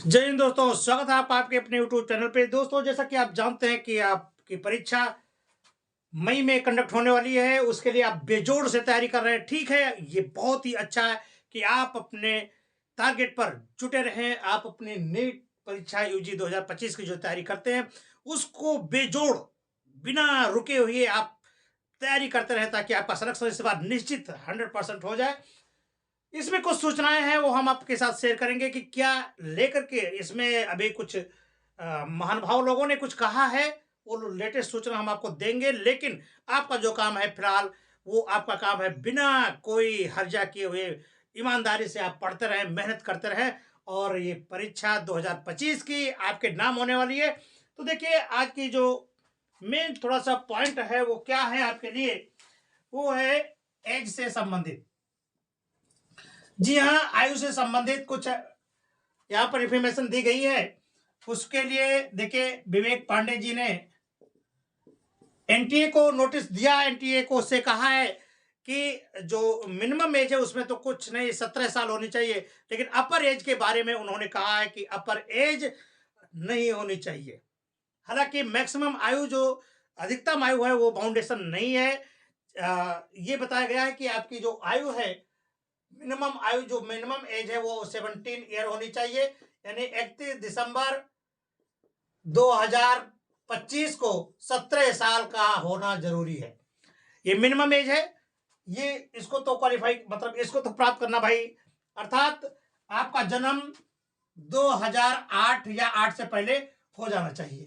जय हिंद दोस्तों, स्वागत है आपके अपने यूट्यूब चैनल पे। दोस्तों, जैसा कि आप जानते हैं कि आपकी परीक्षा मई में कंडक्ट होने वाली है, उसके लिए आप बेजोड़ से तैयारी कर रहे हैं। ठीक है, ये बहुत ही अच्छा है कि आप अपने टारगेट पर जुटे रहें। आप अपने नीट परीक्षा यूजी 2025 की जो तैयारी करते हैं, उसको बेजोड़ बिना रुके हुए आप तैयारी करते रहें, ताकि आपका सिलेक्शन इस बार निश्चित 100% हो जाए। इसमें कुछ सूचनाएं हैं, वो हम आपके साथ शेयर करेंगे कि क्या लेकर के इसमें अभी कुछ महानुभाव लोगों ने कुछ कहा है। वो लेटेस्ट सूचना हम आपको देंगे, लेकिन आपका जो काम है फिलहाल, वो आपका काम है बिना कोई हर्जा किए हुए ईमानदारी से आप पढ़ते रहें, मेहनत करते रहें। और ये परीक्षा 2025 की आपके नाम होने वाली है। तो देखिए, आज की जो मेन थोड़ा सा पॉइंट है वो क्या है आपके लिए, वो है एज से संबंधित। जी हाँ, आयु से संबंधित कुछ यहाँ पर इंफॉर्मेशन दी गई है। उसके लिए देखिए, विवेक पांडे जी ने एनटीए को नोटिस दिया। एनटीए को उससे कहा है कि जो मिनिमम एज है उसमें तो कुछ नहीं, 17 साल होनी चाहिए, लेकिन अपर एज के बारे में उन्होंने कहा है कि अपर एज नहीं होनी चाहिए। हालांकि मैक्सिमम आयु जो अधिकतम आयु है वो बाउंडेशन नहीं है। ये बताया गया है कि आपकी जो आयु है, मिनिमम आयु जो मिनिमम एज है वो 17 ईयर होनी चाहिए, यानी 31 दिसंबर 2025 को 17 साल का होना जरूरी है। ये मिनिमम एज है। ये इसको तो क्वालिफाई, मतलब इसको तो प्राप्त करना भाई, अर्थात आपका जन्म 2008 या 8 से पहले हो जाना चाहिए।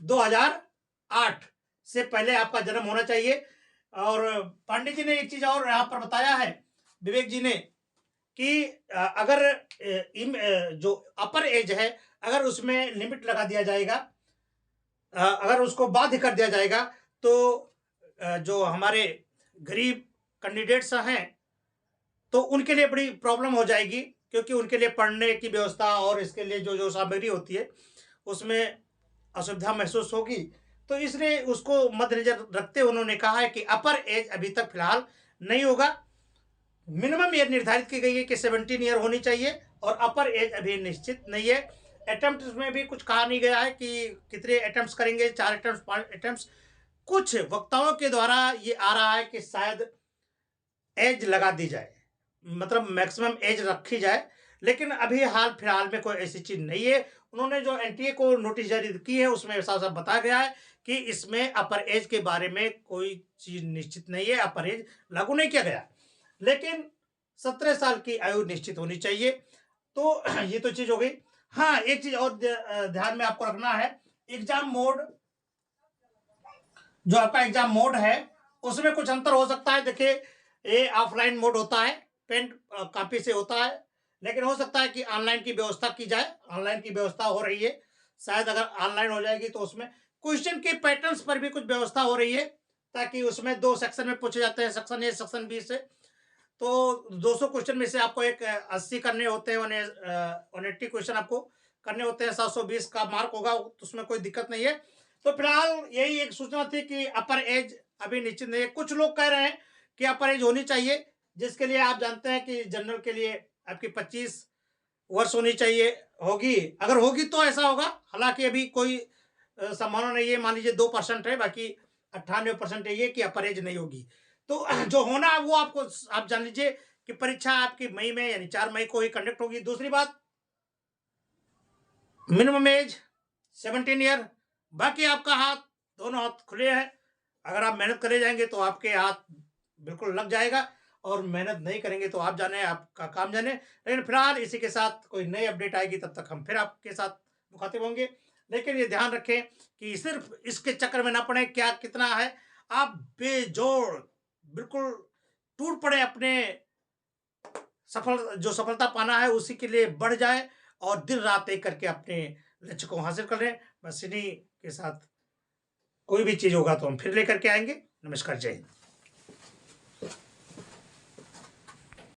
2008 से पहले आपका जन्म होना चाहिए। और पांडे जी ने एक चीज और यहां पर बताया है, विवेक जी ने, कि अगर जो अपर एज है, अगर उसमें लिमिट लगा दिया जाएगा, अगर उसको बाध्य कर दिया जाएगा, तो जो हमारे गरीब कैंडिडेट्स हैं, तो उनके लिए बड़ी प्रॉब्लम हो जाएगी, क्योंकि उनके लिए पढ़ने की व्यवस्था और इसके लिए जो जो सामग्री होती है उसमें असुविधा महसूस होगी। तो इसलिए उसको मद्देनजर रखते हुए उन्होंने कहा है कि अपर एज अभी तक फिलहाल नहीं होगा। मिनिमम ईयर निर्धारित की गई है कि 17 ईयर होनी चाहिए, और अपर एज अभी निश्चित नहीं है। अटेम्प्ट में भी कुछ कहा नहीं गया है कि कितने अटेम्प्ट करेंगे, 4 अटेम्प्ट, 5 अटेम्प्ट। कुछ वक्ताओं के द्वारा ये आ रहा है कि शायद एज लगा दी जाए, मतलब मैक्सिमम एज रखी जाए, लेकिन अभी हाल फिलहाल में कोई ऐसी चीज नहीं है। उन्होंने जो एनटीए को नोटिस जारी की है उसमें साफ साफ बताया गया है कि इसमें अपर एज के बारे में कोई चीज निश्चित नहीं है, अपर एज लागू नहीं किया गया, लेकिन 17 साल की आयु निश्चित होनी चाहिए। तो ये तो चीज हो गई। हाँ, एक चीज और ध्यान में आपको रखना है। एग्जाम मोड, जो आपका एग्जाम मोड है, उसमें कुछ अंतर हो सकता है। देखिए, ये ऑफलाइन मोड होता है, पेन कॉपी से होता है, लेकिन हो सकता है कि ऑनलाइन की व्यवस्था की जाए। ऑनलाइन की व्यवस्था हो रही है, शायद अगर ऑनलाइन हो जाएगी तो उसमें क्वेश्चन के पैटर्न्स पर भी कुछ व्यवस्था हो रही है, ताकि उसमें 2 सेक्शन में पूछे जाते हैं, सेक्शन ए, सेक्शन बी से। तो 200 क्वेश्चन में से आपको एक 80 करने होते हैं, 180 क्वेश्चन आपको करने होते हैं, 720 का मार्क होगा, तो उसमें कोई दिक्कत नहीं है। तो फिलहाल यही एक सूचना थी कि अपर एज अभी निश्चित नहीं है। कुछ लोग कह रहे हैं कि अपर एज होनी चाहिए, जिसके लिए आप जानते हैं कि जनरल के लिए आपकी 25 वर्ष होनी चाहिए, होगी। अगर होगी तो ऐसा होगा, हालांकि अभी कोई संभावना नहीं है। मान लीजिए 2% है, बाकी 98% ये कि अपर एज नहीं होगी। तो जो होना है वो आपको, आप जान लीजिए कि परीक्षा आपकी मई में, यानी 4 मई को ही कंडक्ट होगी। दूसरी बात, मिनिमम एज 17 ईयर। बाकी आपका हाथ, दोनों हाथ खुले हैं। अगर आप मेहनत करे जाएंगे तो आपके हाथ बिल्कुल लग जाएगा, और मेहनत नहीं करेंगे तो आप जाने, आपका काम जाने। लेकिन फिलहाल इसी के साथ कोई नई अपडेट आएगी, तब तक हम फिर आपके साथ मुखातिब होंगे। लेकिन ये ध्यान रखें कि सिर्फ इसके चक्कर में ना पड़े, क्या कितना है, आप बेजोड़ बिल्कुल टूट पड़े, अपने जो सफलता पाना है उसी के लिए बढ़ जाए, और दिन रात एक करके अपने लक्ष्य को हासिल कर लें। बस इन्हीं के साथ कोई भी चीज होगा तो हम फिर लेकर के आएंगे। नमस्कार, जय हिंद।